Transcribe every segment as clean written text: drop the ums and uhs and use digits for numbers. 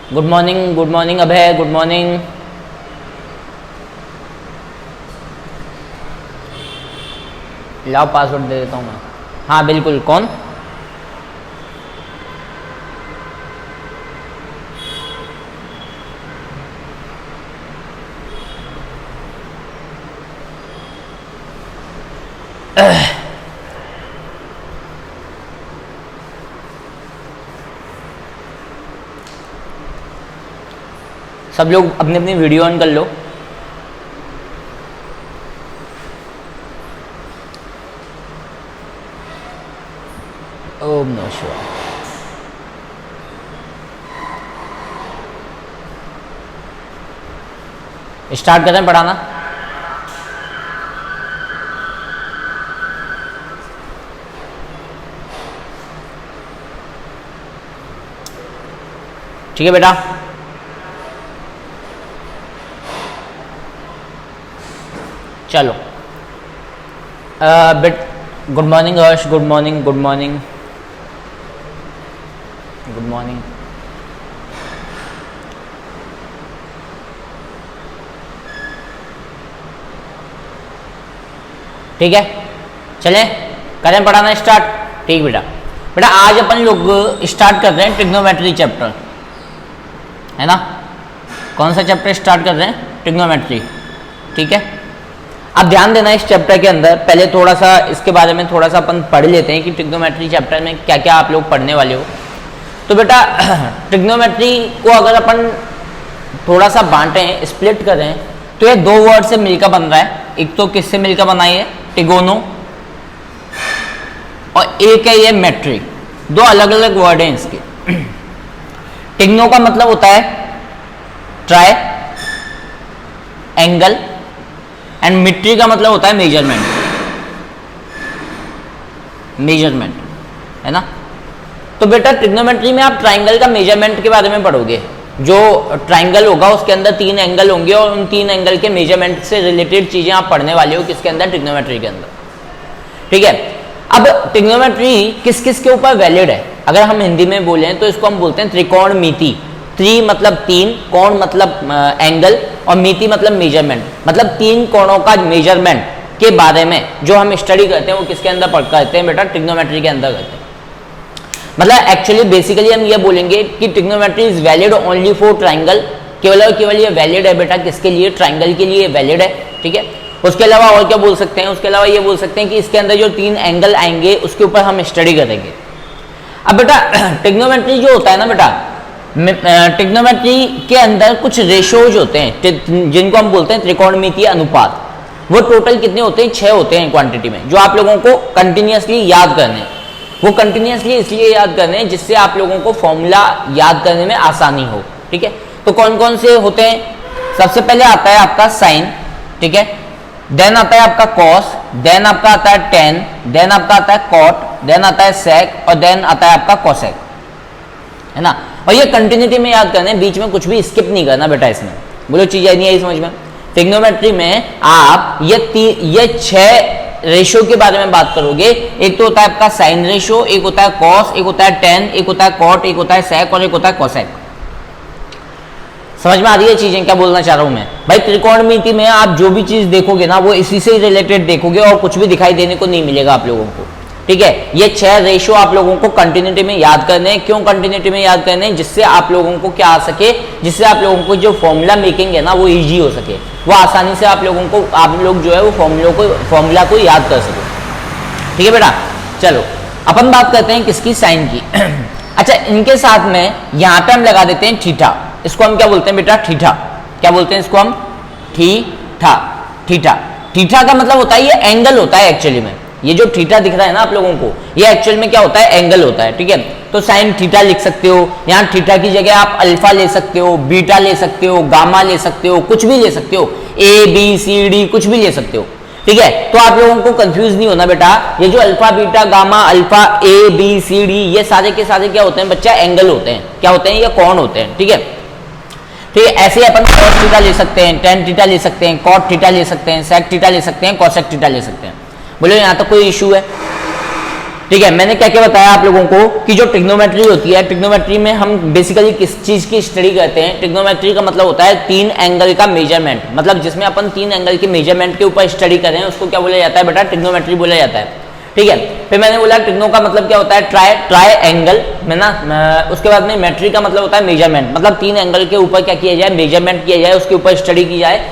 Good morning अभय, good morning. लाओ password दे देता हूँ मैं। हाँ बिल्कुल, कौन? सब लोग अपनी अपनी वीडियो ऑन कर लो। ओम नमः शिवाय। स्टार्ट करते हैं पढ़ाना। ठीक है बेटा, चलो। बेट good morning Harsh, good morning, good morning, good morning. ठीक है, चलें करें पढ़ाना स्टार्ट। ठीक बेटा, बेटा आज अपन लोग स्टार्ट कर रहे हैं ट्रिग्नोमेट्री चैप्टर, है ना। कौन सा चैप्टर स्टार्ट कर रहे हैं? ट्रिग्नोमेट्री। ठीक है, अब ध्यान देना इस चैप्टर के अंदर। पहले थोड़ा सा इसके बारे में थोड़ा सा अपन पढ़ लेते हैं कि ट्रिग्नोमेट्री चैप्टर में क्या क्या आप लोग पढ़ने वाले हो। तो बेटा ट्रिग्नोमेट्री को अगर अपन थोड़ा सा बांटें, स्प्लिट करें, तो ये दो वर्ड से मिलकर बन रहा है। एक तो किससे मिलकर बनाई है? टिगोनो, और एक है ये मेट्री। दो अलग अलग वर्ड हैं इसके। टिग्नो का मतलब होता है ट्राई एंगल, एंड मेट्री का मतलब होता है मेजरमेंट। मेजरमेंट, है ना। तो बेटा ट्रिग्नोमेट्री में आप ट्राइंगल का मेजरमेंट के बारे में पढ़ोगे। जो ट्राइंगल होगा उसके अंदर 3 एंगल होंगे, और उन 3 एंगल के मेजरमेंट से रिलेटेड चीजें आप पढ़ने वाले हो किसके अंदर? ट्रिग्नोमेट्री के अंदर। ठीक है, अब ट्रिग्नोमेट्री किस किस के ऊपर वैलिड है? अगर हम हिंदी में बोले तो इसको हम बोलते हैं त्रिकोणमिति। त्रि मतलब 3, कोण मतलब एंगल, और मिति मतलब मेजरमेंट। मतलब 3 कोणों का मेजरमेंट के बारे में जो हम स्टडी करते हैं वो किसके अंदर पढ़ करते हैं बेटा? ट्रिग्नोमेट्री के अंदर करते हैं। मतलब एक्चुअली बेसिकली हम ये बोलेंगे कि trigonometry is valid only for triangle. केवल और केवल ये वैलिड है बेटा किसके लिए? ट्राइंगल के लिए वैलिड है। ठीक है, उसके अलावा और क्या बोल सकते हैं? उसके अलावा ये बोल सकते हैं कि इसके अंदर जो 3 एंगल आएंगे उसके ऊपर हम स्टडी करेंगे। अब बेटा ट्रिग्नोमेट्री जो होता है ना बेटा, ट्रिग्नोमेट्री के अंदर कुछ रेशोज होते हैं जिनको हम बोलते हैं त्रिकोणमितीय अनुपात। वो टोटल कितने होते हैं? 6 होते हैं क्वांटिटी में, जो आप लोगों को कंटिन्यूअसली याद करने हैं। वो कंटिन्यूअसली इसलिए याद करने हैं जिससे आप लोगों को फॉर्मूला याद करने में आसानी हो। ठीक है, तो कौन कौन से होते हैं? सबसे पहले आता है आपका साइन, ठीक है, देन आता है आपका कॉस, देन आपका आता है टेन, देन आपका आता है कॉट, देन आता है सेक, और देन आता है आपका कोसेक, है ना। और ये कंटिन्यूटी में याद करने, बीच में कुछ भी स्किप नहीं करना बेटा। इसमें बोलो चीज नहीं आई समझ में? ट्रिग्नोमेट्री में आप ये 6 रेशो के बारे में बात करोगे। एक तो होता है आपका साइन रेशो, एक होता है कॉस, एक होता है टेन, एक होता है कॉट, एक होता है सेक, और एक होता है कोसेक। समझ में आ रही है चीजें क्या बोलना चाह रहा हूं मैं? भाई त्रिकोणमिति में आप जो भी चीज देखोगे ना वो इसी से रिलेटेड देखोगे, और कुछ भी दिखाई देने को नहीं मिलेगा आप लोगों को। ठीक है, ये 6 रेशो आप लोगों को कंटिन्यूटी में याद करने हैं। क्यों कंटिन्यूटी में याद करने हैं? जिससे आप लोगों को क्या आ सके, जिससे आप लोगों को जो फॉर्मूला मेकिंग है ना वो इजी हो सके, वो आसानी से आप लोगों को, आप लोग जो है वो फॉर्मूला को याद कर सको। ठीक है बेटा, चलो अपन बात करते हैं किसकी? साइन की। अच्छा, इनके साथ में यहाँ पे हम लगा देते हैं थीटा। इसको हम क्या बोलते हैं बेटा? थीटा। क्या बोलते हैं इसको हम? थीटा। थीटा, थीटा का मतलब होता है ये एंगल होता है एक्चुअली में। ये जो थीटा दिख रहा है ना आप लोगों को, ये एक्चुअल में क्या होता है? एंगल होता है। ठीक है, तो साइन थीटा लिख सकते हो। यहाँ थीटा की जगह आप अल्फा ले सकते हो, बीटा ले सकते हो, गामा ले सकते हो, कुछ भी ले सकते हो, ए बी सी डी कुछ भी ले सकते हो। ठीक है, तो आप लोगों को कंफ्यूज नहीं होना बेटा। ये जो alpha beta gamma alpha A B C D ये सारे के सारे क्या होते हैं बच्चा? एंगल होते हैं। क्या होते हैं? ये कोण होते हैं। ठीक है, ठीक है, ऐसे अपन cos थीटा ले सकते हैं, tan थीटा ले सकते हैं, cot थीटा ले सकते हैं, sec थीटा ले सकते हैं, cosec थीटा ले सकते हैं। बोलो यहाँ तक कोई इशू है? ठीक है, मैंने क्या क्या बताया आप लोगों को कि जो ट्रिग्नोमेट्री होती है, ट्रिग्नोमेट्री में हम बेसिकली किस चीज की स्टडी करते हैं। ट्रिग्नोमेट्री का मतलब होता है तीन एंगल का मेजरमेंट, मतलब जिसमें अपन तीन एंगल के मेजरमेंट के ऊपर स्टडी करें उसको क्या बोला जाता है बेटा, ट्रिग्नोमेट्री बोला जाता है। ठीक है, फिर मैंने बोला ट्रिग्नो का मतलब क्या होता है, ट्राई एंगल में ना, उसके बाद में मेट्री का मतलब होता है मेजरमेंट, मतलब तीन एंगल के ऊपर क्या किया जाए, मेजरमेंट किया जाए, उसके ऊपर स्टडी की जाए,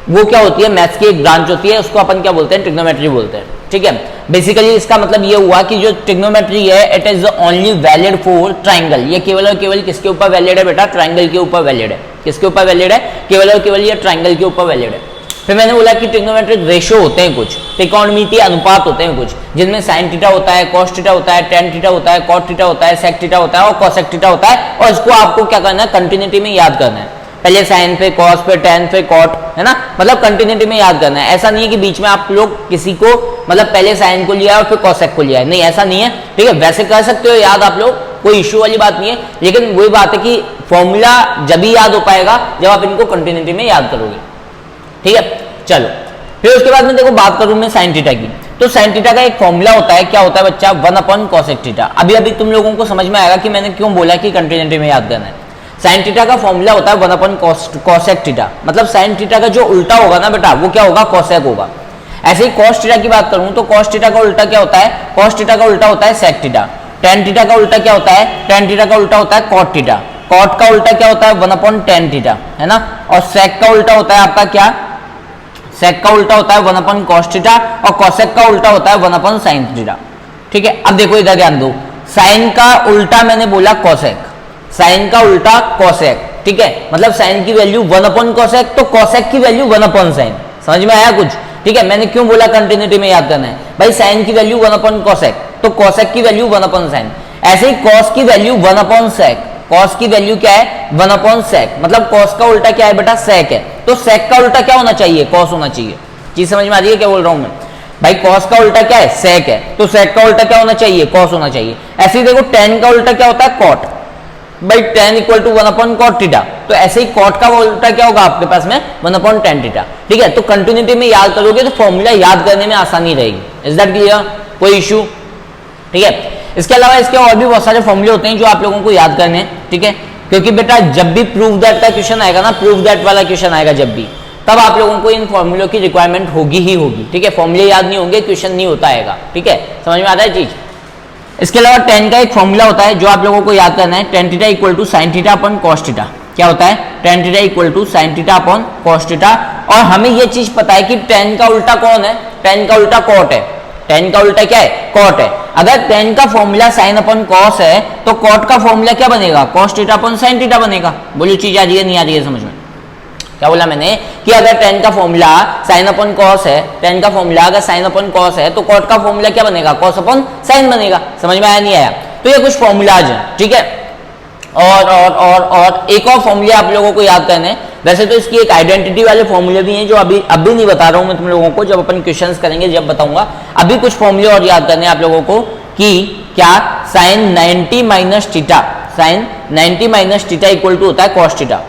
वो क्या होती है, मैथ्स की एक ब्रांच होती है, उसको अपन क्या बोलते हैं, ट्रिग्नोमेट्री बोलते हैं। ठीक है, बेसिकली इसका मतलब ये हुआ कि जो ट्रिग्नोमेट्री है it is only valid for triangle, ये केवल और केवल किसके ऊपर वैलिड है बेटा, ट्राइंगल के ऊपर वैलिड है। किसके ऊपर वैलिड है, केवल और केवल ये ट्राइंगल के ऊपर वैलिड है। फिर मैंने बोला कि ट्रिग्नोमेट्रिक रेशियो होते हैं कुछ, त्रिकोणमितीय अनुपात होते हैं कुछ, जिनमें साइन थीटा होता है, कॉस थीटा होता है, टेन थीटा होता है, कॉट थीटा होता है, सेक थीटा होता है और कोसेक थीटा होता है, और इसको आपको क्या करना है, कंटिन्यूटी में याद करना है। पहले साइन पे कॉस पे टेन पे कॉट, है ना, मतलब कंटिन्यूटी में याद करना है। ऐसा नहीं है कि बीच में आप लोग किसी को मतलब पहले साइन को लिया और फिर कॉसेक को लिया है, नहीं ऐसा नहीं है। ठीक है, वैसे कर सकते हो याद आप लोग, कोई इश्यू वाली बात नहीं है, लेकिन वही बात है कि फॉर्मूला जब ही याद हो पाएगा जब आप इनको कंटिन्यूटी में याद करोगे। ठीक है, चलो फिर उसके बाद में देखो बात करूं मैं साइन थीटा की, तो साइन थीटा का एक फॉर्मूला होता है, क्या होता है बच्चा, 1 कॉसेक थीटा। अभी अभी तुम लोगों को समझ में आएगा कि मैंने क्यों बोला कि कंटिन्यूटी में याद करना है। साइन थीटा का फॉर्मूला होता है 1 कॉसेक थीटा, मतलब साइन थीटा का जो उल्टा होगा ना बेटा वो क्या होगा, कॉसेक होगा। ऐसे ही कॉस थीटा की बात करूं तो कॉस थीटा का उल्टा क्या होता है, कॉस थीटा का उल्टा होता है सेक थीटा। टेन थीटा का उल्टा क्या होता है, टेन थीटा का उल्टा होता है कॉट थीटा। कॉट का उल्टा क्या होता है, 1/tan थीटा, है ना। और सेक का उल्टा होता है आपका क्या, सेक का उल्टा होता है 1 कॉस थीटा, और कॉसेक का उल्टा होता है 1 साइन थीटा। ठीक है, अब देखो इधर ध्यान दो, साइन का उल्टा मैंने बोला कॉसेक, साइन का उल्टा कॉसेक। ठीक है, मतलब साइन की वैल्यू 1 कॉसेक, तो कॉसेक की वैल्यू 1 साइन। समझ में आया कुछ। ठीक है, मैंने क्यों बोला कंटिन्यूटी में याद करना है भाई, साइन की वैल्यू 1 कॉसेक, तो कॉसेक की वैल्यू 1 साइन। ऐसे ही कॉस की वैल्यू 1 सेक, कॉस की वैल्यू क्या है, 1 सेक, मतलब कॉस का उल्टा क्या है बेटा, सेक है, तो सेक का उल्टा क्या होना चाहिए, कॉस होना चाहिए। चीज समझ में आ रही है क्या बोल रहा हूं मैं भाई, कॉस का उल्टा क्या है, सेक है, तो सेक का उल्टा क्या होना चाहिए, कॉस होना चाहिए। ऐसे ही देखो टेन का उल्टा क्या होता है, कॉट, भाई tan equal to 1 cot theta, तो ऐसे ही कॉट का उल्टा क्या होगा आपके पास में 1/tan थीटा। ठीक है, तो कंटिन्यूटी में याद करोगे तो फॉर्मूला याद करने में आसानी रहेगी। इज दैट क्लियर, कोई इशू। ठीक है, इसके अलावा इसके और भी बहुत सारे फॉर्मूले होते हैं जो आप लोगों को याद करने हैं। ठीक है, क्योंकि बेटा जब भी प्रूव दैट का क्वेश्चन आएगा ना, प्रूव दैट वाला क्वेश्चन आएगा जब भी, तब आप लोगों को इन फॉर्मूलों की रिक्वायरमेंट होगी ही होगी। ठीक है, फॉर्मूले याद नहीं होंगे क्वेश्चन नहीं होता आएगा। ठीक है, समझ में आता है चीज। इसके अलावा टेन का एक फॉर्मूला होता है जो आप लोगों को याद करना है, tan theta equal to sine theta upon cos theta. क्या होता है, tan theta equal to sine theta upon cos theta. और हमें यह चीज पता है कि टेन का उल्टा कौन है, टेन का उल्टा कॉट है। टेन का उल्टा क्या है, कॉट है। अगर टेन का फॉर्मूला साइन अपॉन कॉस है तो कॉट का फॉर्मूला क्या बनेगा, cos theta upon sine theta बनेगा। बोलिए चीज आ रही है नहीं आ रही है समझ में। क्या बोला मैंने कि अगर टेन का फॉर्मूला साइन अपॉन कॉस है, टेन का फॉर्मूला अगर साइन अपॉन कॉस है तो कॉट का फॉर्मूला क्या बनेगा, कॉस अपॉन साइन बनेगा। समझ में आया नहीं आया, तो ये कुछ फॉर्मूलाज हैं। ठीक है, और एक और फॉर्मूले आप लोगों को याद करने हैं। वैसे तो इसकी एक आइडेंटिटी वाले फॉर्मूले भी हैं जो अभी नहीं बता रहा हूं मैं तुम लोगों को, जब अपन क्वेश्चंस करेंगे जब बताऊंगा। अभी कुछ फॉर्मूले और याद करने हैं आप लोगों को कि क्या sine 90 minus theta, sine 90 minus theta equal to होता है कॉस थीटा।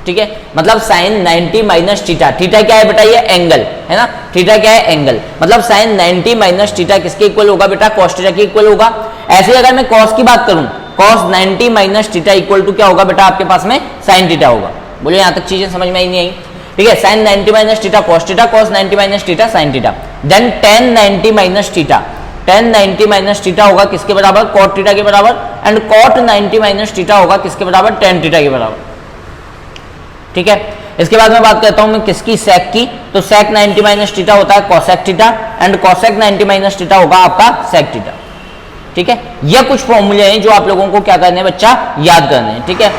ठीक है, मतलब साइन 90 माइनस थीटा, थीटा क्या है बेटा, ये एंगल है ना, थीटा क्या है एंगल, मतलब साइन 90 माइनस थीटा किसके इक्वल होगा बेटा, कॉस थीटा के इक्वल होगा। ऐसे अगर मैं कॉस की बात करूं, cos 90 minus theta equal to क्या होगा बेटा आपके पास में, साइन थीटा होगा। बोलिए यहां तक चीजें समझ में आई नहीं आई। ठीक है, sine 90 minus theta cos theta, cos 90 minus theta sine theta. Then tan 90 minus theta, tan 90 minus theta होगा किसके बराबर, कॉट थीटा के बराबर। एंड कॉट 90 माइनस थीटा होगा किसके बराबर, टेन थीटा के बराबर। ठीक है, इसके बाद मैं बात करता हूं मैं किसकी, सेक की। तो सेक 90 माइनस थीटा होता है cosec theta, and cosec 90 minus theta होगा आपका सेक थीटा। ठीक है, ये कुछ फॉर्मूले हैं जो आप लोगों को क्या करने हैं बच्चा, याद करने हैं। ठीक है,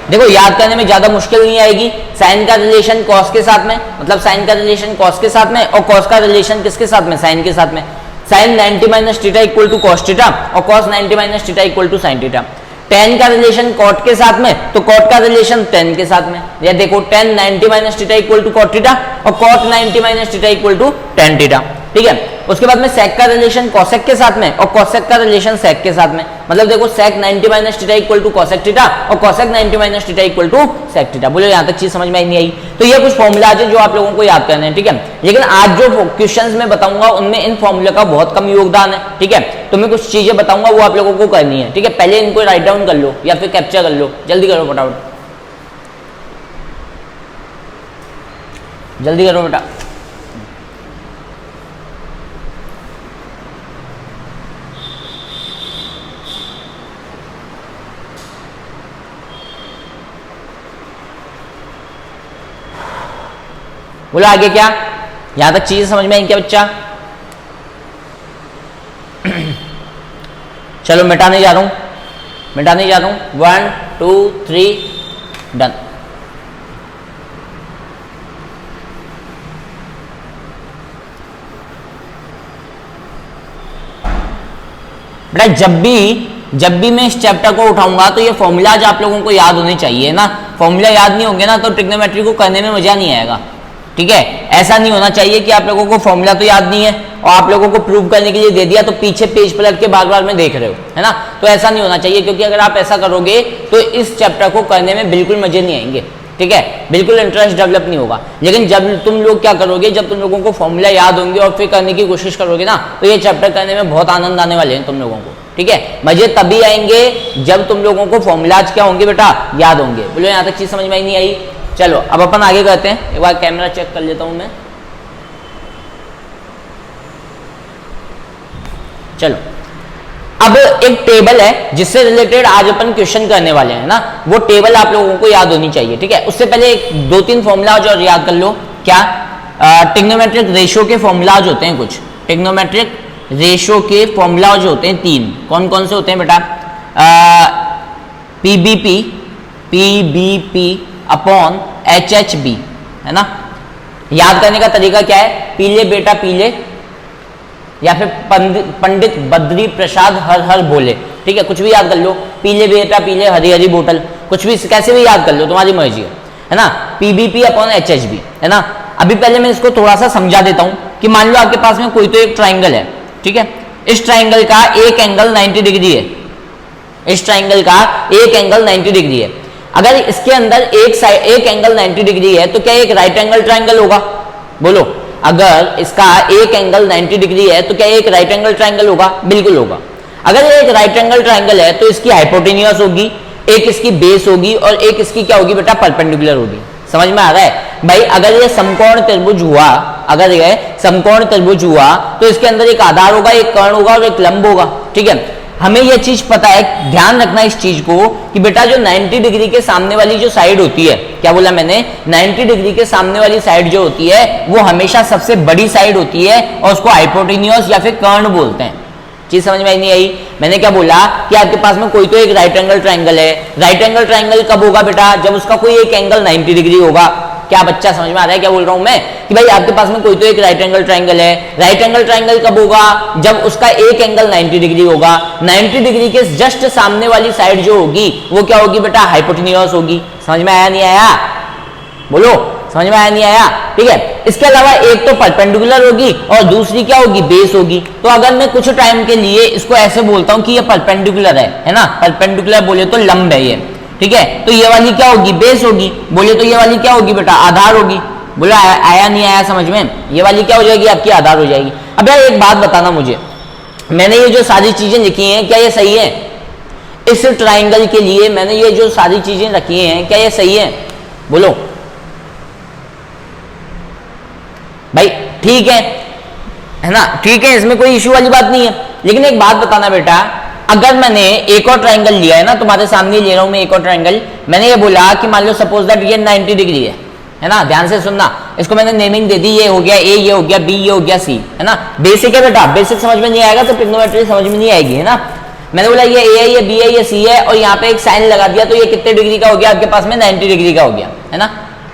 देखो याद करने में ज्यादा मुश्किल नहीं आएगी। साइन का रिलेशन कॉस के साथ में, मतलब साइन का रिलेशन कॉस के साथ में, और कॉस का रिलेशन किसके साथ में, साइन के साथ में। Sine 90 minus theta equal to cos theta, और cos 90 minus theta equal to sine theta. Tan का रिलेशन कॉट के साथ में, तो कॉट का रिलेशन टेन के साथ में। या देखो tan 90 minus theta equal to cot theta, और cot 90 minus theta equal to tan theta. ठीक है, उसके बाद में सेक का रिलेशन कोसेक के साथ में और कोसेक का रिलेशन सेक के साथ में, मतलब देखो sec 90 minus theta equal to cosec theta और cosec 90 minus theta equal to sec theta. बोलो यहाँ तक चीज समझ में नहीं आई? तो ये कुछ फॉर्मूलाज है जो आप लोगों को याद करने हैं, ठीक है। लेकिन आज जो क्वेश्चंस में बताऊंगा उनमें इन फॉर्मूले का बहुत कम योगदान है, ठीक है। तो मैं कुछ चीजें बताऊंगा वो आप लोगों को करनी है, ठीक है। पहले इनको राइट डाउन कर लो या फिर कैप्चर कर लो, जल्दी करो फटाफट, जल्दी करो बेटा। बोलो आगे क्या, यहां तक चीजें समझ में आई क्या बच्चा? चलो मिटाने जा रहा हूं, मिटाने जा रहा हूं। 1 2 3 डन। बेटा जब भी मैं इस चैप्टर को उठाऊंगा तो ये फॉर्मूलाज आप लोगों को याद होने चाहिए ना। फॉर्मूला याद नहीं होंगे ना तो ट्रिग्नोमेट्री को करने में मजा नहीं आएगा, ठीक है। ऐसा नहीं होना चाहिए कि आप लोगों को फॉर्मूला तो याद नहीं है और आप लोगों को प्रूव करने के लिए दे दिया तो पीछे पेज पलट के बार बार में देख रहे हो, है ना। तो ऐसा नहीं होना चाहिए, क्योंकि अगर आप ऐसा करोगे तो इस चैप्टर को करने में बिल्कुल मजे नहीं आएंगे, ठीक है। बिल्कुल इंटरेस्ट डेवलप नहीं होगा। लेकिन जब तुम लोग क्या करोगे, जब तुम लोगों को फॉर्मूला याद होंगे और फिर करने की कोशिश करोगे ना, तो ये चैप्टर करने में बहुत आनंद आने वाले हैं तुम लोगों को, ठीक है। मजे तभी आएंगे जब तुम लोगों को फॉर्मूलाज क्या होंगे बेटा, याद होंगे। बोलो यहाँ तक चीज समझ में नहीं आई? चलो अब अपन आगे करते हैं। एक बार कैमरा चेक कर लेता हूं मैं। चलो अब एक टेबल है जिससे रिलेटेड आज अपन क्वेश्चन करने वाले हैं ना, वो टेबल आप लोगों को याद होनी चाहिए, ठीक है। उससे पहले एक 2-3 फॉर्मूलाज और याद कर लो। क्या? ट्रिग्नोमेट्रिक रेशियो के फॉर्मूलाज होते हैं कुछ। ट्रिग्नोमेट्रिक रेशियो के फॉर्मूलाज होते हैं 3। कौन कौन से होते हैं बेटा? पीबीपी अपॉन HHB, है ना। याद करने का तरीका क्या है? पीले बेटा पीले, या फिर पंडित बद्री प्रसाद हर हर बोले, ठीक है। कुछ भी याद कर लो, पीले बेटा पीले, हरी हरी बोतल, कुछ भी कैसे भी याद कर लो, तुम्हारी मर्जी है ना। पीबीपी अपॉन HHB, है ना। अभी पहले मैं इसको थोड़ा सा समझा देता हूं कि मान लो आपके पास में कोई तो एक ट्राइंगल है, ठीक है। इस ट्राइंगल का एक एंगल 90 डिग्री है, इस ट्राइंगल का एक एंगल 90 डिग्री है। अगर इसके अंदर एक एंगल 90 डिग्री है तो क्या एक राइट एंगल ट्राइंगल होगा? बोलो, अगर इसका एक एंगल 90 डिग्री है तो क्या एक राइट एंगल ट्राइंगल होगा? बिल्कुल होगा। अगर ये एक राइट एंगल ट्राइंगल है तो इसकी हाइपोटेन्यूस होगी, एक इसकी बेस होगी और एक इसकी क्या होगी बेटा? परपेंडिकुलर होगी। समझ में आ रहा है भाई? अगर ये समकोण त्रिभुज हुआ, अगर ये समकोण त्रिभुज हुआ तो इसके अंदर एक आधार होगा, एक कर्ण होगा और एक लंब होगा, ठीक है। हमें यह चीज पता है, ध्यान रखना इस चीज को कि बेटा जो 90 डिग्री के सामने वाली जो साइड होती है, क्या बोला मैंने? 90 डिग्री के सामने वाली साइड जो होती है वो हमेशा सबसे बड़ी साइड होती है और उसको हाइपोटेन्यूस या फिर कर्ण बोलते हैं। चीज समझ में नहीं आई? मैंने क्या बोला कि आपके पास में कोई तो एक राइट एंगल ट्राइंगल है। राइट एंगल ट्राइंगल कब होगा बेटा? जब उसका कोई एक एंगल 90 डिग्री होगा। क्या बच्चा समझ में आ रहा है क्या बोल रहा हूं मैं? कि भाई आपके पास में कोई तो एक राइट एंगल ट्राइंगल है। राइट एंगल ट्राइंगल कब होगा? जब उसका एक एंगल 90 डिग्री होगा। 90 डिग्री के जस्ट सामने वाली साइड जो होगी वो क्या होगी बेटा? हाइपोटेन्यूस होगी। समझ में आया नहीं आया? बोलो, समझ में आया नहीं आया? ठीक है। इसके अलावा एक तो परपेंडिकुलर होगी और दूसरी क्या होगी? बेस होगी। तो अगर मैं कुछ टाइम के लिए इसको ऐसे बोलता हूं कि ये परपेंडिकुलर है ना, परपेंडिकुलर बोले तो लंब है ये, ठीक है। तो ये वाली क्या होगी? बेस होगी। बोले तो ये वाली क्या होगी बेटा? आधार होगी। बोला आया नहीं आया समझ में? ये वाली क्या हो जाएगी? आपकी आधार हो जाएगी। अब यार एक बात बताना मुझे, मैंने ये जो सारी चीजें लिखी हैं क्या ये सही है? इस ट्राइंगल के लिए मैंने ये जो सारी चीजें रखी हैं क्या ये सही है? बोलो भाई। ठीक है ना, ठीक है, इसमें कोई इश्यू वाली बात नहीं है। लेकिन एक बात बताना बेटा, अगर मैंने एक और ट्राइंगल लिया है ना, तुम्हारे सामने ले रहा हूं मैं एक और ट्राइंगल, मैंने ये बोला कि मान लो सपोज दैट ये 90 डिग्री है ना। ध्यान से सुनना, इसको मैंने नेमिंग दे दी, ये हो गया ए, ये हो गया बी, ये हो गया सी, है ना। बेसिक है बेटा, बेसिक समझ में नहीं आएगा तो ट्रिग्नोमेट्री समझ में नहीं आएगी, है ना। मैंने बोला ये ए है, ये बी है, ये सी है और यहाँ पे एक साइन लगा दिया तो ये कितने डिग्री का हो गया? आपके पास में 90 डिग्री का हो गया, है ना।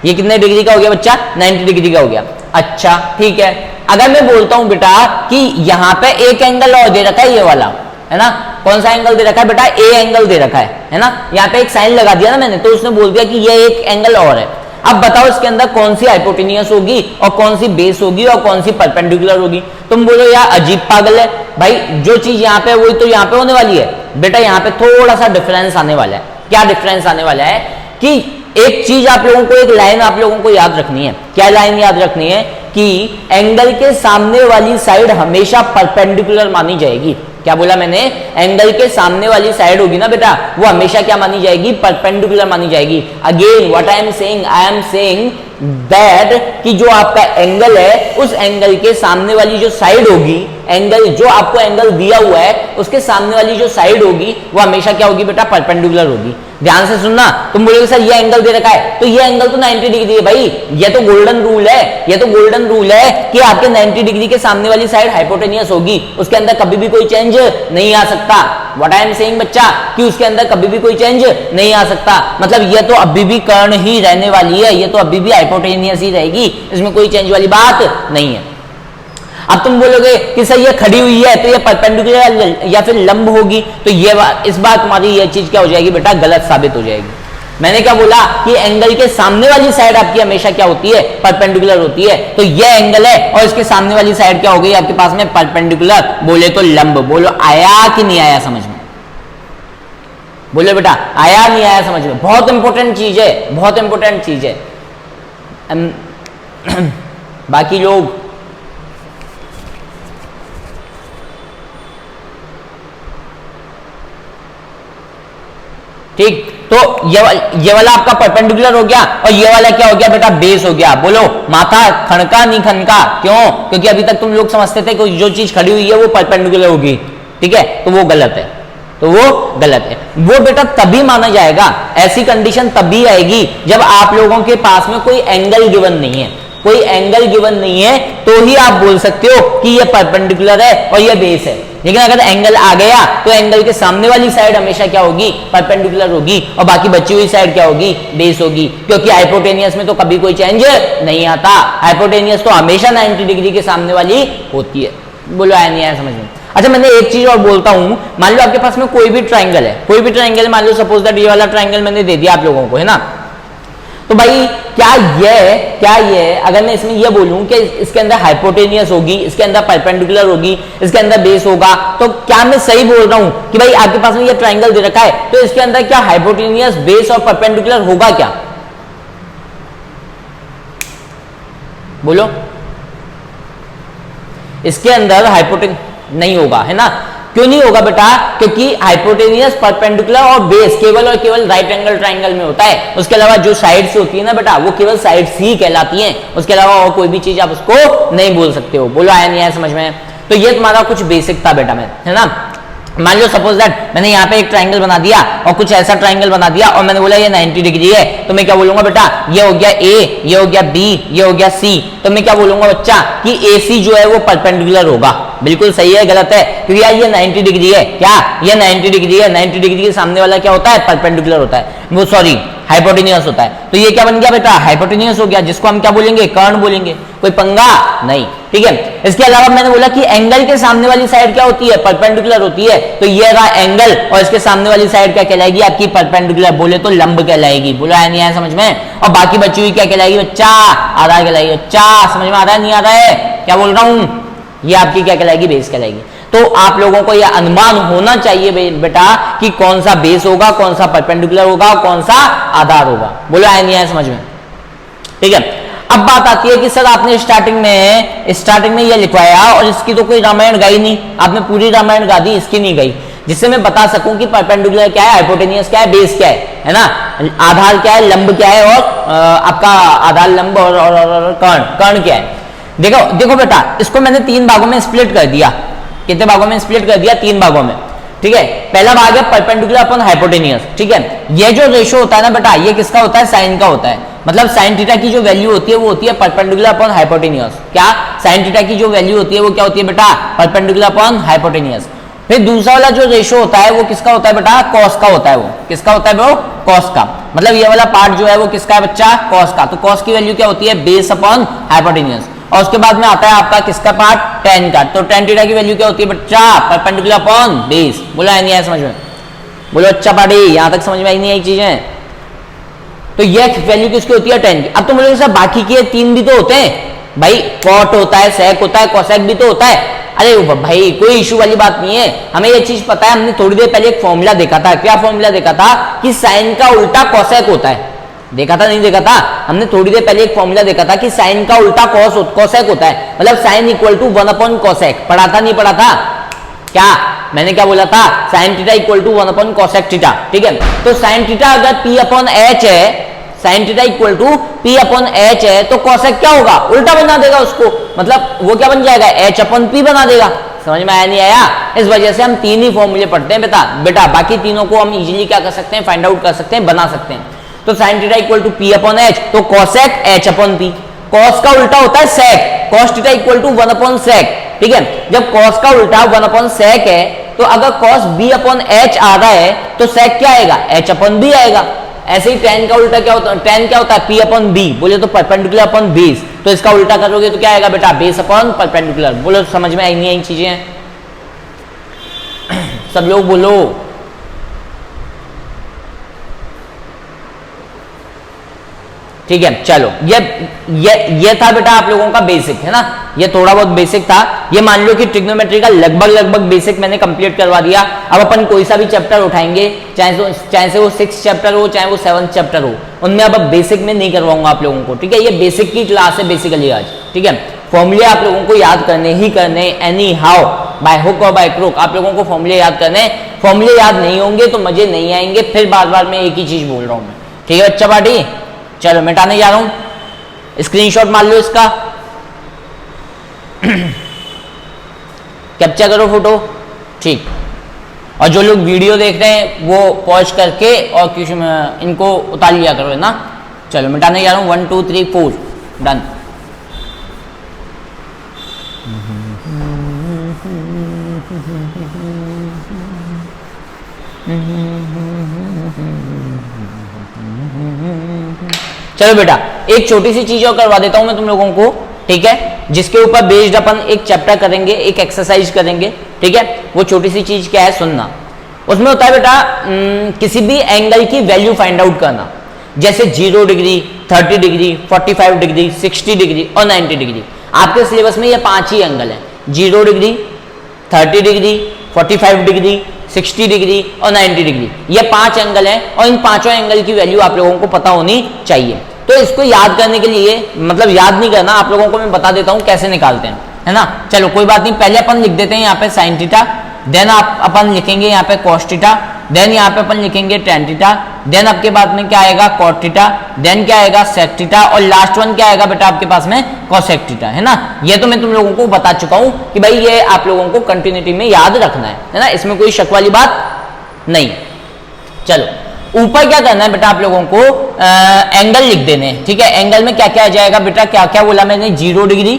ये कितने डिग्री का हो गया बच्चा? 90 डिग्री का हो गया। अच्छा ठीक है। अगर मैं बोलता हूं बेटा कि यहाँ पे एक एंगल और दे रखा है, ये वाला, है ना। कौन सा एंगल दे रखा है बेटा? ए एंगल दे रखा है ना। यहाँ पे एक साइन लगा दिया ना मैंने, तो उसने बोल दिया कि ये एक एंगल और है। अब बताओ इसके अंदर कौन सी हाइपोटेनियस होगी और कौन सी बेस होगी और कौन सी परपेंडिकुलर होगी। तुम बोलो यार अजीब पागल है भाई, जो चीज यहाँ पे वही तो यहाँ पे होने वाली है। बेटा यहाँ पे थोड़ा सा डिफरेंस आने वाला है। क्या डिफरेंस आने वाला है कि एक चीज आप लोगों को, एक लाइन आप लोगों को याद रखनी है। क्या लाइन याद रखनी है कि एंगल के सामने वाली साइड हमेशा परपेंडिकुलर मानी जाएगी। क्या बोला मैंने? एंगल के सामने वाली साइड होगी ना बेटा, वो हमेशा क्या मानी जाएगी? परपेंडिकुलर मानी जाएगी। Again what I am saying that कि जो आपका एंगल है उस एंगल के सामने वाली जो साइड होगी, एंगल जो आपको एंगल दिया हुआ है उसके सामने वाली जो साइड होगी वो हमेशा क्या होगी बेटा? परपेंडिकुलर होगी। ध्यान से सुनना, तुम बोलोगे सर ये एंगल दे रखा है, तो ये एंगल तो 90 डिग्री है भाई, ये तो गोल्डन रूल है, ये तो गोल्डन रूल है कि आपके 90 डिग्री के सामने वाली साइड हाइपोटेनियस होगी, उसके अंदर कभी भी कोई चेंज नहीं आ सकता। व्हाट आई एम सेइंग बच्चा कि उसके अंदर कभी भी कोई चेंज नहीं आ सकता, मतलब ये तो अभी भी कर्ण ही रहने वाली है, ये तो अभी भी हाइपोटेनियस ही रहेगी, इसमें कोई चेंज वाली बात नहीं है। अब तुम बोलोगे कि सर ये खड़ी हुई है तो ये परपेंडिकुलर या फिर लंब होगी, तो ये इस बार तुम्हारी ये चीज क्या हो जाएगी बेटा? गलत साबित हो जाएगी। मैंने क्या बोला कि एंगल के सामने वाली साइड आपकी हमेशा क्या होती है? परपेंडिकुलर होती है। तो ये एंगल है और इसके सामने वाली साइड क्या हो गई आपके पास में? परपेंडिकुलर। बोले तो लंब। बोलो आया कि नहीं आया समझ में? बोलो बेटा आया नहीं आया समझ में? बहुत इंपॉर्टेंट चीज है, बहुत इंपॉर्टेंट चीज है। बाकी लोग ठीक, तो ये वाला आपका परपेंडिकुलर हो गया और ये वाला क्या हो गया बेटा? बेस हो गया। बोलो माथा खनका नहीं खनका? क्यों? क्योंकि अभी तक तुम लोग समझते थे कि जो चीज खड़ी हुई है वो परपेंडिकुलर होगी, ठीक है, तो वो गलत है, तो वो गलत है। वो बेटा तभी माना जाएगा, ऐसी कंडीशन तभी आएगी जब आप लोगों के पास में कोई एंगल गिवन नहीं है, कोई एंगल गिवन नहीं है तो ही आप बोल सकते हो कि ये परपेंडिकुलर है और ये बेस है। लेकिन अगर एंगल आ गया तो एंगल के सामने वाली साइड हमेशा क्या होगी? परपेंडिकुलर होगी और बाकी बची हुई साइड क्या होगी? बेस होगी, क्योंकि हाइपोटेनियस में तो कभी कोई चेंज नहीं आता। हाइपोटेनियस तो हमेशा 90 डिग्री के सामने वाली होती है। बोलो आया नहीं आया समझ में? अच्छा मैंने एक चीज और बोलता हूं, मान लो आपके पास में कोई भी ट्राइंगल है, कोई भी ट्राइंगल, मान लो सपोज दैट ये वाला ट्राइंगल मैंने दे दिया आप लोगों को, है ना, तो भाई क्या ये अगर मैं इसमें ये बोलूं कि इसके अंदर हाइपोटेनियस होगी, इसके अंदर परपेंडिकुलर होगी, इसके अंदर बेस होगा, तो क्या मैं सही बोल रहा हूं कि भाई आपके पास में ये ट्राइंगल दे रखा है तो इसके अंदर क्या हाइपोटेनियस, बेस और परपेंडिकुलर होगा क्या? बोलो। इसके अंदर हाइपोटेनियस नहीं होगा, है ना? क्यों नहीं होगा बेटा? क्योंकि हाइपोटेनियस, परपेंडिकुलर और बेस केवल और केवल राइट एंगल ट्राइंगल में होता है। उसके अलावा जो साइड्स होती है ना बेटा, वो केवल साइड्स ही कहलाती हैं, उसके अलावा और कोई भी चीज आप उसको नहीं बोल सकते हो। बोलो आया नहीं आया समझ में? तो ये तुम्हारा कुछ बेसिक था बेटा में, है ना। मान लो सपोज दैट मैंने यहाँ पे एक ट्राइंगल बना दिया और कुछ ऐसा ट्राइंगल बना दिया और मैंने बोला ये 90 डिग्री है, तो मैं क्या बोलूंगा बेटा? ये हो गया ए, ये हो गया बी, ये हो गया सी, तो मैं क्या बोलूंगा बच्चा कि ए सी जो है वो परपेंडिकुलर होगा। बिल्कुल सही है, गलत है? क्योंकि यार ये 90 डिग्री है, क्या ये 90 डिग्री है? 90 डिग्री के सामने वाला क्या होता है? परपेंडिकुलर होता है, वो सॉरी हाइपोटेनियस होता है। तो ये क्या बन गया बेटा? हाइपोटेनियस हो गया, जिसको हम क्या बोलेंगे? कर्ण बोलेंगे। कोई पंगा नहीं, ठीक है। इसके अलावा मैंने बोला कि एंगल के सामने वाली साइड क्या होती है? परपेंडिकुलर होती है, तो ये रहा एंगल और इसके सामने वाली साइड क्या कहलाएगी आपकी? परपेंडिकुलर। बोले तो लंब कहलाएगी। बोला है नहीं आया समझ में? और बाकी बची हुई क्या कहलाएगी बच्चा? आधार कहलाएगी। बच्चा समझ में आ रहा है नहीं आ रहा है? क्या बोल रहा हूं? ये आपकी क्या कहलाएगी? बेस कहलाएगी। तो आप लोगों को यह अनुमान होना चाहिए बेटा कि कौन सा बेस होगा, कौन सा परपेंडिकुलर होगा, कौन सा आधार होगा। बोलो आया नहीं आया समझ में? ठीक है। अब बात आती है कि सर आपने स्टार्टिंग में यह लिखवाया और इसकी तो कोई रामायण गाई नहीं, आपने पूरी रामायण गा दी, इसकी नहीं गई, जिससे मैं बता सकूं कि परपेंडिकुलर क्या है, हाइपोटेनियस क्या है, बेस क्या है ना, आधार क्या है, लंब क्या है और आपका आधार लंब और कर्ण क्या है। देखो बेटा, इसको मैंने 3 भागों में स्प्लिट कर दिया। कितने भागों में स्प्लिट कर दिया? 3 भागों में, ठीक है। पहला भाग है परपेंडिकुलर अपॉन हाइपोटेनियस, ठीक है। ये जो रेशो होता है ना बेटा, ये किसका होता है? साइन का होता है। मतलब साइन थीटा की जो वैल्यू होती है वो होती है परपेंडिकुलर अपॉन हाइपोटेनियस। क्या साइन थीटा की जो वैल्यू होती है वो क्या होती है बेटा? Perpendicular upon hypotenuse. फिर दूसरा वाला जो रेशो होता है वो किसका होता है बेटा? कॉस का होता है। वो किसका होता है ब्रो? कॉस का। मतलब ये वाला पार्ट जो है वो किसका है बच्चा? कॉस का। तो कॉस की वैल्यू क्या होती है? Base upon hypotenuse. और उसके बाद में आता है आपका किसका पार्ट? टेन का। तो टेन थीटा की वैल्यू क्या होती है बच्चा? Perpendicular upon base. बोला नहीं आया समझ में? बोलो अच्छा पार्टी, यहां तक समझ में आई नहीं आई चीजें? तो ये वैल्यू किसकी होती है 10 की। अब तुम बोलोगे सर बाकी के 3 भी तो होते हैं, भाई कॉट होता है, सेक होता है, कोसेक भी तो होता है। अरे भाई कोई इशू वाली बात नहीं है, हमें ये चीज पता है, हमने थोड़ी देर पहले एक फॉर्मूला देखा था। क्या फॉर्मूला देखा था कि साइन का उल्टा कोसेक होता है। देखा था नहीं देखा था, हमने थोड़ी देर पहले एक फॉर्मूला देखा था कि साइन का उल्टा कोसेक होता है, मतलब sine equal to 1 upon cosec. पढ़ा था नहीं पढ़ा था क्या, मैंने क्या बोला था, sine theta equal to 1 upon cosec theta. ठीक है, तो साइन थीटा अगर p अपॉन h है, sine theta equal to p upon h है, तो कोसेक क्या होगा, उल्टा बना देगा उसको, मतलब वो क्या बन जाएगा h अपॉन p बना देगा। समझ में आया नहीं आया? इस वजह से हम 3 ही फॉर्मूले पढ़ते हैं बेटा, बाकी तीनों को हम इजीली क्या कर सकते हैं, फाइंड आउट कर सकते हैं, बना सकते हैं। तो sine theta equal to p upon h, तो cosec h upon p। Cos का उल्टा होता है sec, cos theta equal to 1 upon sec. ठीक है, जब कॉस का उल्टा 1 अपॉन सेक है, तो अगर कॉस b अपॉन h आ रहा है तो सेक क्या आएगा, h अपॉन b आएगा। ऐसे ही tan का उल्टा क्या होता है, tan क्या होता है p अपॉन b, बोले तो परपेंडिकुलर अपॉन बेस, तो इसका उल्टा करोगे तो क्या आएगा बेटा, बेस अपॉन परपेंडिकुलर। बोलो समझ में आई नहीं आई चीजें सब लोग बोलो। ठीक है, चलो ये था बेटा आप लोगों का बेसिक, है ना, ये थोड़ा बहुत बेसिक था। ये मान लो कि ट्रिग्नोमेट्री का लगभग बेसिक मैंने कंप्लीट करवा दिया। अब अपन कोई सा भी चैप्टर उठाएंगे, चाहे से वो 6th चैप्टर हो, चाहे वो 7th चैप्टर हो, उनमें अब बेसिक में नहीं करवाऊंगा आप लोगों को। ठीक है, ये बेसिक की क्लास है बेसिकली आज। ठीक है, फॉर्मूले आप लोगों को याद करने ही करने, एनी हाउ, बाय हुक और बाय क्रुक आप लोगों को फॉर्मूले याद करने। फॉर्मूले याद नहीं होंगे तो मजे नहीं आएंगे, फिर बार बार मैं एक ही चीज बोल रहा हूं मैं। ठीक है बच्चा पार्टी, चलो मिटाने जा रहा हूं, स्क्रीनशॉट मार लो इसका कैप्चर करो फोटो। ठीक, और जो लोग वीडियो देख रहे हैं वो पॉज करके और इनको उतार लिया करो, है ना। चलो मिटाने जा रहा हूं, 1 2 3 4 डन। चलो बेटा एक छोटी सी चीज और करवा देता हूं मैं तुम लोगों को, ठीक है, जिसके ऊपर बेस्ड अपन एक चैप्टर करेंगे, एक एक्सरसाइज करेंगे। ठीक है, वो छोटी सी चीज क्या है सुनना। उसमें होता है बेटा किसी भी एंगल की वैल्यू फाइंड आउट करना, जैसे 0 डिग्री, 30 डिग्री, 45 डिग्री, 60 डिग्री और 90 डिग्री। आपके सिलेबस में ये 5 ही एंगल है, 0 डिग्री, 30 डिग्री, 45 डिग्री, 60 डिग्री और 90 डिग्री। ये 5 एंगल हैं और इन पांचों एंगल की वैल्यू आप लोगों को पता होनी चाहिए। तो इसको याद करने के लिए, मतलब याद नहीं करना, आप लोगों को मैं बता देता हूं कैसे निकालते हैं, है ना। चलो कोई बात नहीं, पहले अपन लिख देते हैं यहाँ पे साइन थीटा, देन अपन लिखेंगे यहाँ पे कॉस थीटा, देन यहाँ पे अपन लिखेंगे टेन थीटा, देन आपके बाद में क्या आएगा कॉट थीटा, देन क्या आएगा सेक थीटा और लास्ट वन क्या आएगा बेटा आपके पास में कोसेक थीटा, है ना। ये तो मैं तुम लोगों को बता चुका हूं कि भाई ये आप लोगों को कंटिन्यूटी में याद रखना है ना, इसमें कोई शक वाली बात नहीं। चलो ऊपर क्या करना है बेटा, आप लोगों को एंगल लिख देने हैं। ठीक है, एंगल में क्या क्या आ जाएगा बेटा, क्या क्या बोला मैंने, 0 degree,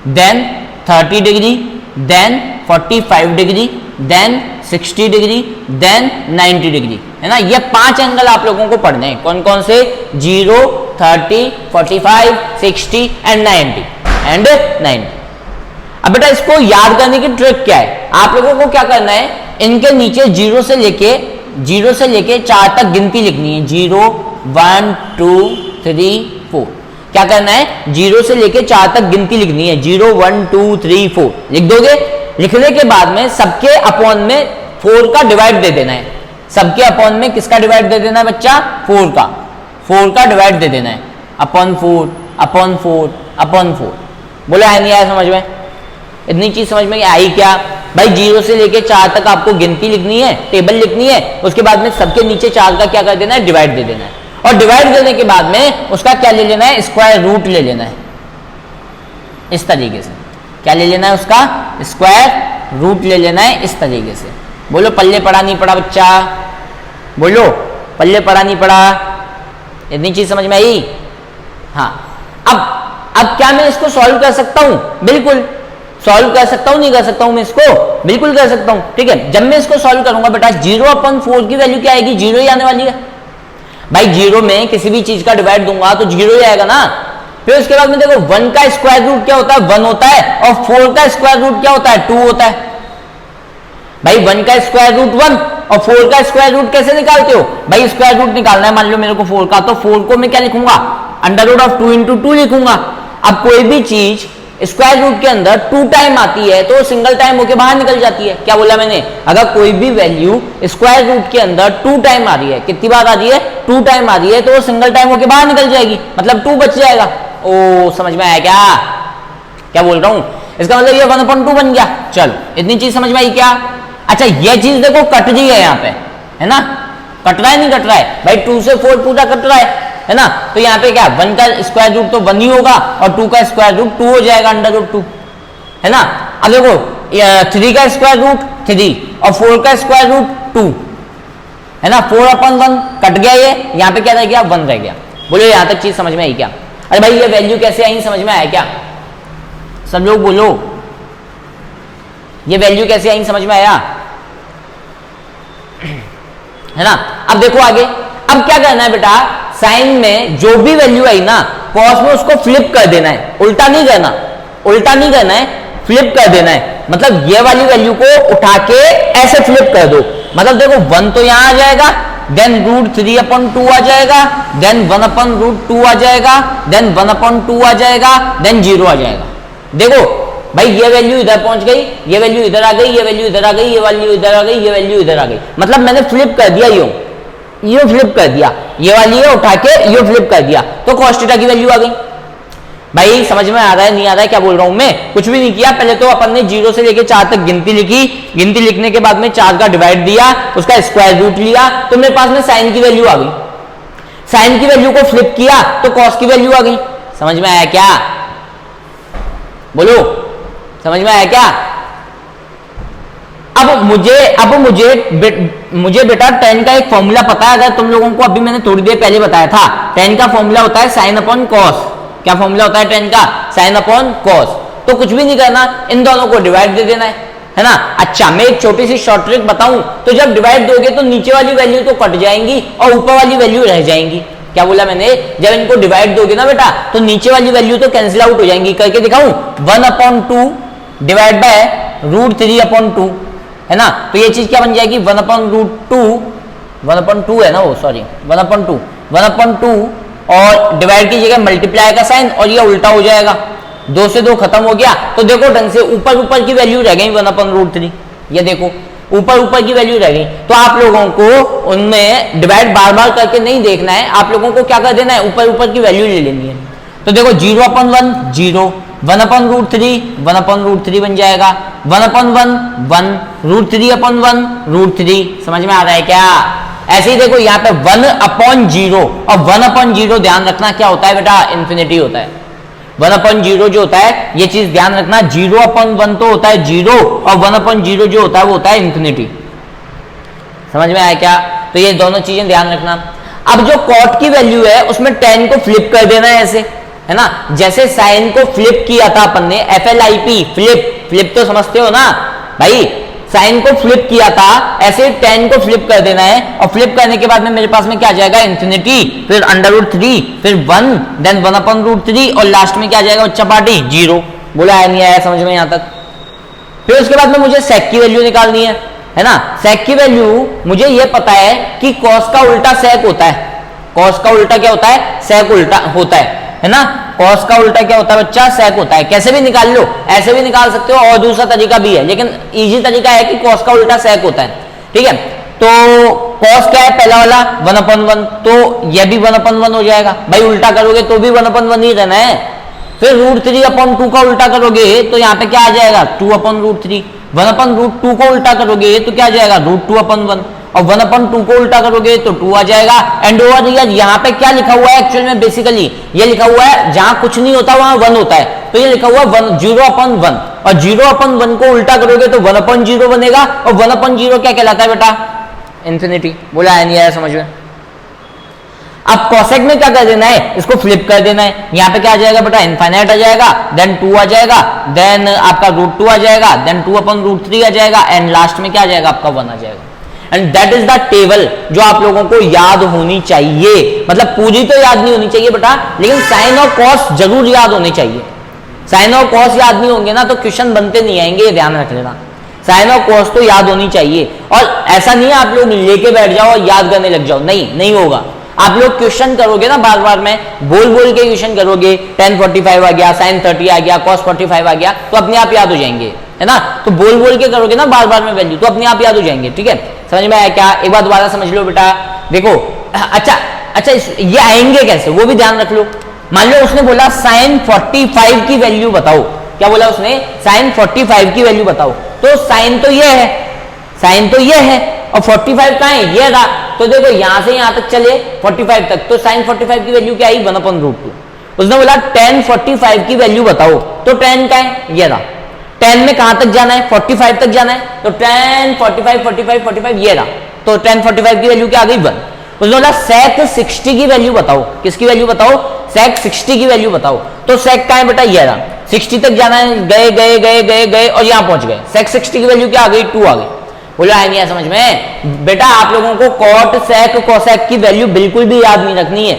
then 30 degree, then 45 degree, then 60 degree, then 90 degree, है ना। ये 5 एंगल आप लोगों को पढ़ने हैं। कौन कौन से, 0, 30, 45, 60 एंड 90। अब बेटा इसको याद करने की ट्रिक क्या है, आप लोगों को क्या करना है, इनके नीचे 0 से लेके 4 तक गिनती लिखनी है। 0 1 2 3 4 क्या करना है, 0 से लेके 4 तक गिनती लिखनी है। 0 1 2 3 4 लिख दोगे। लिखने के बाद में सबके अपॉन में 4 का डिवाइड दे देना है। सबके अपॉन में किसका डिवाइड दे देना है बच्चा, 4 का डिवाइड दे देना है, अपॉन 4 अपॉन 4 अपॉन 4। बोले आया नहीं आया समझ में, इतनी चीज समझ में आई क्या भाई। 0 से लेके 4 तक आपको गिनती लिखनी है, टेबल लिखनी है, उसके बाद में सबके नीचे 4 का क्या कर देना है, डिवाइड दे देना है। और डिवाइड देने के बाद में उसका क्या ले लेना है, स्क्वायर रूट ले लेना है। इस तरीके से क्या ले लेना है, उसका स्क्वायर रूट ले लेना है, इस तरीके से। बोलो पल्ले पड़ा नहीं पड़ा बच्चा, बोलो पल्ले पड़ा नहीं पड़ा, इतनी चीज समझ में आई। हाँ, अब क्या मैं इसको सॉल्व कर सकता हूं, बिल्कुल सॉल्व कर सकता हूं, नहीं कर सकता हूं मैं इसको, बिल्कुल कर सकता हूं। ठीक है, जब मैं इसको सॉल्व करूंगा बेटा 0/4 की वैल्यू क्या आएगी, 0 ही आने वाली है भाई। 0 में किसी भी चीज का डिवाइड दूंगा तो 0 ही आएगा ना। फिर उसके बाद में देखो 1 का स्क्वायर रूट क्या होता है, 1 होता है, और 4 का स्क्वायर रूट क्या होता है, 2 होता है भाई। 1 का स्क्वायर रूट 1 और 4 का स्क्वायर रूट कैसे निकालते हो भाई, स्क्वायर रूट निकालना है मान लो मेरे को 4 का, तो 4 को मैं क्या लिखूंगा, अंडर रूट ऑफ 2 इंटू 2 लिखूंगा। अब कोई भी चीज स्क्वायर रूट के अंदर 2 टाइम आती है तो सिंगल टाइम होके बाहर निकल जाती है। क्या बोला मैंने, अगर कोई भी वैल्यू स्क्वायर रूट के अंदर 2 टाइम आ रही है, कितनी बार आ रही है, 2 टाइम आ रही है, तो वो सिंगल टाइम होके बाहर निकल जाएगी, मतलब 2 बच जाएगा। ओ समझ में आया क्या, क्या बोल रहा हूं, इसका मतलब ये 1/2 बन गया। चलो इतनी चीज समझ में आई क्या। अच्छा ये चीज देखो कट रही है यहाँ पे, है ना, कट रहा है नहीं कट रहा है भाई, 2 से 4 पूरा कट रहा है ना, तो यहाँ पे क्या 1 का स्क्वायर रूट तो 1 ही होगा और 2 का स्क्वायर रूट 2 हो जाएगा, अंडर रूट 2, है ना। अब देखो 3 का स्क्वायर रूट 3 और 4 का स्क्वायर रूट 2, है ना, 4/1 कट गया, ये यहाँ पे क्या रह गया, 1 रह गया। बोलो यहां तक चीज समझ में आई क्या। अरे भाई ये वैल्यू कैसे आई, समझ में आया क्या, सब लोग बोलो, ये वैल्यू कैसे आई, समझ में आया, है ना। अब देखो आगे, अब क्या करना है बेटा, साइन में जो भी वैल्यू आई ना, कॉस में उसको फ्लिप कर देना है, उल्टा नहीं करना, उल्टा नहीं करना है, फ्लिप कर देना है। मतलब ये वाली वैल्यू को उठा के ऐसे फ्लिप कर दो, मतलब देखो 1 तो यहां आ जाएगा, देन √3/2 आ जाएगा, देन 1/√2 आ जाएगा, देन 1/2 आ जाएगा, देन 0 आ जाएगा। देखो भाई ये वैल्यू इधर पहुंच गई, ये वैल्यू इधर आ गई, ये वैल्यू इधर आ गई, ये वैल्यू इधर आ गई, ये वैल्यू इधर आ गई, मतलब मैंने फ्लिप कर दिया, ये फ्लिप कर दिया, ये वाली है उठा के ये फ्लिप कर दिया, तो cos थीटा की वैल्यू आ गई। भाई समझ में आ रहा है नहीं आ रहा है, क्या बोल रहा हूं मैं, कुछ भी नहीं किया, पहले तो अपन ने 0 से लेके 4 तक गिनती लिखी, गिनती लिखने के बाद में 4 का डिवाइड दिया, उसका स्क्वायर रूट लिया, तो मेरे पास में साइन की वैल्यू आ गई, साइन की वैल्यू को फ्लिप किया तो कॉस की वैल्यू आ गई। समझ में आया क्या, बोलो समझ में आया क्या। अब मुझे बेटा tan का एक फॉर्मूला पता है, अगर तुम लोगों को अभी मैंने थोड़ी देर पहले बताया था, tan का फॉर्मूला होता है sin अपॉन cos। क्या फॉर्मूला होता है tan का, sin अपॉन cos। तो कुछ भी नहीं करना, इन दोनों को डिवाइड दे देना है ना। अच्छा मैं एक छोटी सी शॉर्ट ट्रिक बताऊं, तो जब डिवाइड दोगे तो नीचे वाली वैल्यू तो कट जाएंगी और ऊपर वाली वैल्यू रह जाएंगी। क्या बोला मैंने, जब इनको डिवाइड दोगे ना बेटा तो नीचे वाली वैल्यू तो कैंसिल आउट हो जाएंगी। करके दिखाऊं, 1/2 डिवाइड बाय √3/2, है ना, तो ये चीज क्या बन जाएगी, 1/2 है ना वो, सॉरी 1/2 और डिवाइड की जगह मल्टीप्लाई का साइन और ये उल्टा हो जाएगा, 2 से 2 खत्म हो गया। तो देखो ढंग से ऊपर ऊपर की वैल्यू रह गई 1/√3, ये देखो ऊपर ऊपर की वैल्यू रह गई। तो आप लोगों को उनमें डिवाइड बार बार करके नहीं देखना है, आप लोगों को क्या कर देना है, ऊपर ऊपर की वैल्यू ले लेनी है। तो देखो 0/1 0, 1/√3 1/√3 बन जाएगा, 1/1 1, √3/1 √3। समझ में आ रहा है क्या। ऐसे ही देखो यहाँ पे 1/0 और 1/0 ध्यान रखना क्या होता है बेटा, इन्फिनिटी होता है। 1/0 जो होता है, ये चीज ध्यान रखना, 0/1 तो होता है 0 और 1/0 जो होता है वो होता है इन्फिनिटी। समझ में आया क्या, तो ये दोनों चीजें ध्यान रखना। अब जो कॉट की वैल्यू है उसमें tan को फ्लिप कर देना है ऐसे, है ना, जैसे साइन को फ्लिप किया था अपन ने, FLIP फ्लिप तो समझते हो ना भाई, साइन को फ्लिप किया था, ऐसे tan को फ्लिप कर देना है और फ्लिप करने के बाद में मेरे पास में क्या आ जाएगा, इन्फिनिटी, फिर √3, फिर 1, देन 1/√3 और लास्ट में क्या आ जाएगा बच्चा पार्टी 0। बोला है नहीं आया समझ में यहां तक। फिर उसके बाद में मुझे सेक की वैल्यू निकालनी है ना। सेक की वैल्यू मुझे ये पता है कि कॉस का उल्टा सेक होता है, कॉस का उल्टा क्या होता है, सेक उल्टा होता है ना। कॉस का उल्टा क्या होता है बच्चा, सेक होता है। कैसे भी निकाल लो, ऐसे भी निकाल सकते हो और दूसरा तरीका भी है, लेकिन इजी तरीका है कि कॉस का उल्टा सेक होता है, ठीक है। तो कॉस क्या है, पहला वाला 1/1, तो यह भी 1/1 हो जाएगा भाई, उल्टा करोगे तो भी 1/1 ही रहना है। फिर √3/2 का उल्टा करोगे तो यहाँ पे क्या आ जाएगा, 2/√3। 1/√2 को उल्टा करोगे तो क्या आ जाएगा, √2/1 और 1/2 को उल्टा करोगे तो 2 आ जाएगा। एंड ओवर हियर यहाँ पे क्या लिखा हुआ है एक्चुअल में, बेसिकली ये लिखा हुआ है जहां कुछ नहीं होता वहां 1 होता है, तो ये लिखा हुआ है 0/1 और 0/1 को उल्टा करोगे तो 1/0 बनेगा और 1/0 क्या कहलाता है बेटा, इन्फिनिटी। बोला है नहीं आया समझ में। अब कॉसेक में क्या कर देना है, इसको फ्लिप कर देना है, यहाँ पे क्या आ जाएगा बेटा, इनफाइनाइट आ जाएगा, देन 2 आ जाएगा, देन आपका √2 आ जाएगा, देन 2/√3 आ जाएगा एंड लास्ट में क्या आ जाएगा आपका 1 आ जाएगा। And that is the table जो आप लोगों को याद होनी चाहिए, मतलब पूरी तो याद नहीं होनी चाहिए बेटा, लेकिन साइन और कॉस जरूर याद होने चाहिए। साइन और कॉस याद नहीं होंगे ना तो क्वेश्चन बनते नहीं आएंगे, ध्यान रख लेना। साइन और कॉस तो याद होनी चाहिए। और ऐसा नहीं है आप लोग लेके बैठ जाओ और याद करने लग जाओ, नहीं होगा। आप लोग क्वेश्चन करोगे ना बार बार में बोल बोल के क्वेश्चन करोगे, tan 45 आ गया, sin 30 आ गया, cos 45 आ गया, तो अपने आप याद हो जाएंगे, है ना। तो बोल बोल के करोगे ना बार बार में वैल्यू, तो अपने आप याद हो जाएंगे। ठीक है, समझ में आया क्या? एक बार दोबारा समझ लो बेटा। देखो अच्छा ये आएंगे कैसे वो भी ध्यान रख लो। मान लो उसने बोला sin 45 की वैल्यू बताओ, क्या बोला उसने? sin 45 की वैल्यू बताओ। तो साइन तो ये है, साइन तो ये है और 45 कहाँ है? ये रहा। तो देखो यहां से यहां तक चले 45 तक, तो sin 45 की वैल्यू क्या आई? 1/√2। उसने बोला tan 45 की वैल्यू बताओ, तो tan का है ये रहा। tan में कहां तक जाना है? 45 तक जाना है, तो tan 45 ये रहा। तो tan 45 की वैल्यू क्या आ गई? 1। उसने बोला sec 60 की वैल्यू बताओ। किसकी वैल्यू बताओ? sec 60 की वैल्यू बताओ। तो sec का है बेटा? ये रहा। 60 तक जाना है, गए और यहां पहुंच गए। sec 60 की वैल्यू क्या आ गई? 2 आ गई। बोला है नहीं है समझ में? बेटा आप लोगों को cot sec cosec की वैल्यू बिल्कुल भी याद नहीं रखनी है।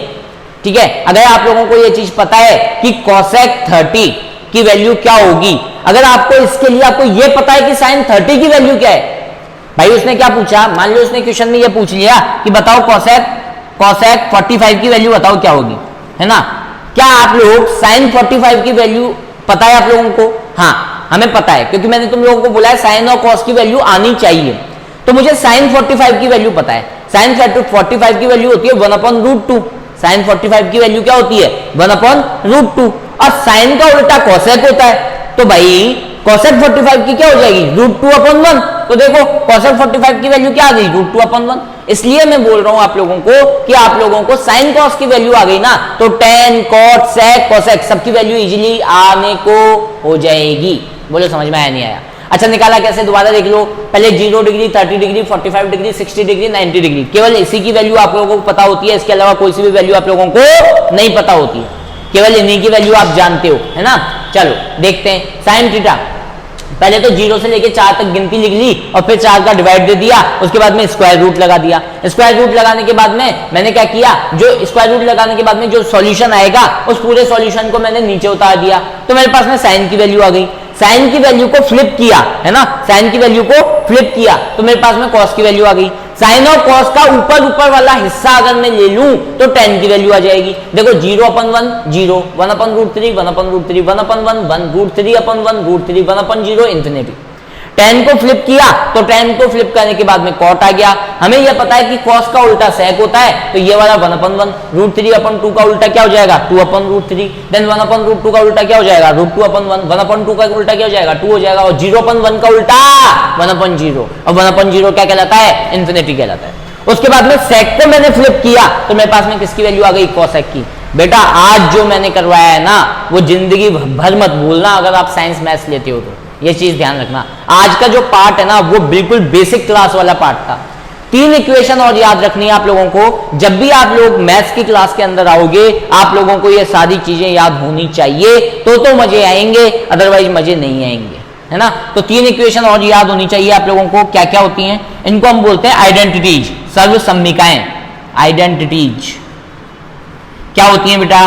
ठीक है, अगर आप लोगों को यह चीज पता है कि cosec 30 की वैल्यू क्या होगी, अगर आपको इसके लिए आपको यह पता है कि sin 30 की वैल्यू क्या है, भाई उसने क्या पूछा? मान लो उसने क्वेश्चन में यह पूछ लिया कि बताओ cosec 45 की वैल्यू बताओ क्या होगी, है ना। क्या आप लोग sin 45 की वैल्यू पता है आप लोगों को? हाँ हमें पता है, क्योंकि मैंने तुम लोगों को बोला है साइन और कॉस की वैल्यू आनी चाहिए। तो मुझे sin 45 की वैल्यू पता है। sin 45 की वैल्यू होती है 1/√2। sin 45 की वैल्यू क्या होती है? 1/√2। और साइन का उल्टा कॉसेक होता है, तो भाई cosec 45 की क्या हो जाएगी? √2/1। तो देखो cosec 45 की वैल्यू क्या आ गई? √2/1। इसलिए मैं बोल रहा हूं आप लोगों को कि आप लोगों को sin cos की वैल्यू आ गई ना, तो tan cot sec cosec सबकी वैल्यू इजीली आने को हो जाएगी। बोलो समझ में आया नहीं आया? अच्छा निकाला कैसे? दोबारा देख लो। पहले 0 degree, 30 degree, 45 degree, 60 degree, 90 degree, केवल इसी की वैल्यू आप लोगों को पता होती है। इसके अलावा कोई सी भी वैल्यू आप लोगों को नहीं पता होती है, केवल इन्हीं की वैल्यू आप जानते हो, है ना। चलो देखते हैं sin थीटा। पहले तो 0 से लेके 4 तक गिनती लिख ली और फिर 4 का डिवाइड दे दिया, उसके बाद में स्क्वायर रूट लगा दिया। स्क्वायर रूट लगाने के बाद में मैंने क्या किया? जो स्क्वायर रूट लगाने के बाद में जो सॉल्यूशन आएगा उस पूरे सॉल्यूशन को मैंने नीचे उतार दिया, तो मेरे पास में साइन की वैल्यू आ गई। साइन की वैल्यू को फ्लिप किया, है ना, साइन की वैल्यू को फ्लिप किया तो मेरे पास में कॉस की वैल्यू आ गई। साइन और कॉस का ऊपर वाला हिस्सा अगर मैं ले लूं तो tan की वैल्यू आ जाएगी। देखो 0/1 0, 1/√3 1/√3, 1/1 1/√3/1 √3 1/0 tan को फ्लिप किया तो tan को फ्लिप करने के बाद में cot आ गया। हमें यह पता है कि cos का उल्टा sec होता है, तो ये वाला 1/1 √3/2 का उल्टा क्या हो जाएगा? 2/√3। देन 1/√2 का उल्टा क्या हो जाएगा? √2/1 1/2 का उल्टा क्या हो जाएगा? 2 हो जाएगा। और 0/1 का उल्टा 1/0, और 1/0 क्या कहलाता है? इन्फिनिटी कहलाता है। उसके बाद में sec को मैंने फ्लिप किया तो मेरे पास में किसकी वैल्यू आ गई? cosec की। बेटा आज जो मैंने करवाया है ना वो जिंदगी भर मत भूलना अगर आप साइंस मैथ्स लेते हो तो, ये चीज ध्यान रखना। आज का जो पार्ट है ना वो बिल्कुल बेसिक क्लास वाला पार्ट था। 3 इक्वेशन और याद रखनी है आप लोगों को। जब भी आप लोग मैथ्स की क्लास के अंदर आओगे आप लोगों को ये सारी चीजें याद होनी चाहिए, तो मजे आएंगे, अदरवाइज मजे नहीं आएंगे, है ना। तो 3 इक्वेशन और याद होनी चाहिए आप लोगों को। क्या क्या होती हैं? इनको हम बोलते हैं आइडेंटिटीज, सर्वसम्मिकाएं। आइडेंटिटीज क्या होती हैं बेटा?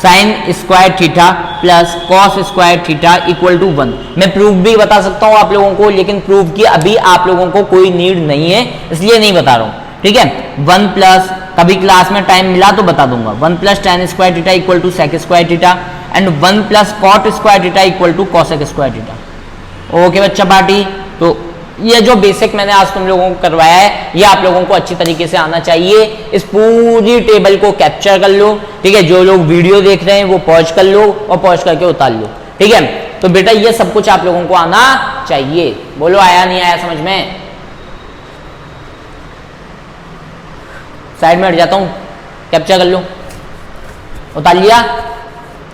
Sine square theta plus cos square theta equal to 1। मैं प्रूफ भी बता सकता हूं आप लोगों को, लेकिन प्रूफ की अभी आप लोगों को कोई नीड नहीं है, इसलिए नहीं बता रहा हूं, ठीक है। 1 प्लस, कभी क्लास में टाइम मिला तो बता दूंगा, 1 plus tan square theta equal to sec square theta and 1 plus cot square theta equal to cosec square theta. Okay बच्चा पार्टी, तो ये जो बेसिक मैंने आज तुम लोगों को करवाया है ये आप लोगों को अच्छी तरीके से आना चाहिए। इस पूरी टेबल को कैप्चर कर लो, ठीक है। जो लोग वीडियो देख रहे हैं वो पॉज कर लो और पॉज करके उतार लो, ठीक है। तो बेटा ये सब कुछ आप लोगों को आना चाहिए। बोलो आया नहीं आया समझ में? साइड में हट जाता हूं, कैप्चर कर लो, उतार लिया,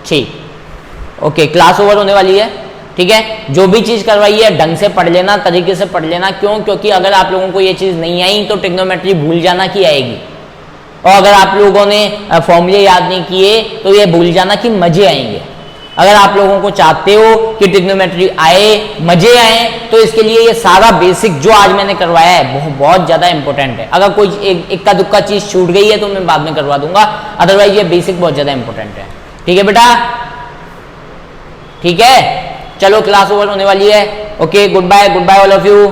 ठीक। ओके क्लास ओवर होने वाली है, ठीक है। जो भी चीज करवाई है ढंग से पढ़ लेना, तरीके से पढ़ लेना। क्यों? क्योंकि अगर आप लोगों को ये चीज नहीं आई तो ट्रिग्नोमेट्री भूल जाना कि आएगी, और अगर आप लोगों ने फॉर्मूले याद नहीं किए तो ये भूल जाना कि मजे आएंगे। अगर आप लोगों को चाहते हो कि ट्रिग्नोमेट्री आए, मजे आए, तो इसके लिए ये सारा बेसिक जो आज मैंने करवाया है बहुत ज्यादा इंपॉर्टेंट है। अगर कोई इक्का दुक्का चीज छूट गई है तो मैं बाद में करवा दूंगा, अदरवाइज ये बेसिक बहुत ज्यादा इंपॉर्टेंट है, ठीक है बेटा, ठीक है। चलो क्लास ओवर होने वाली है। Okay, good bye all of you.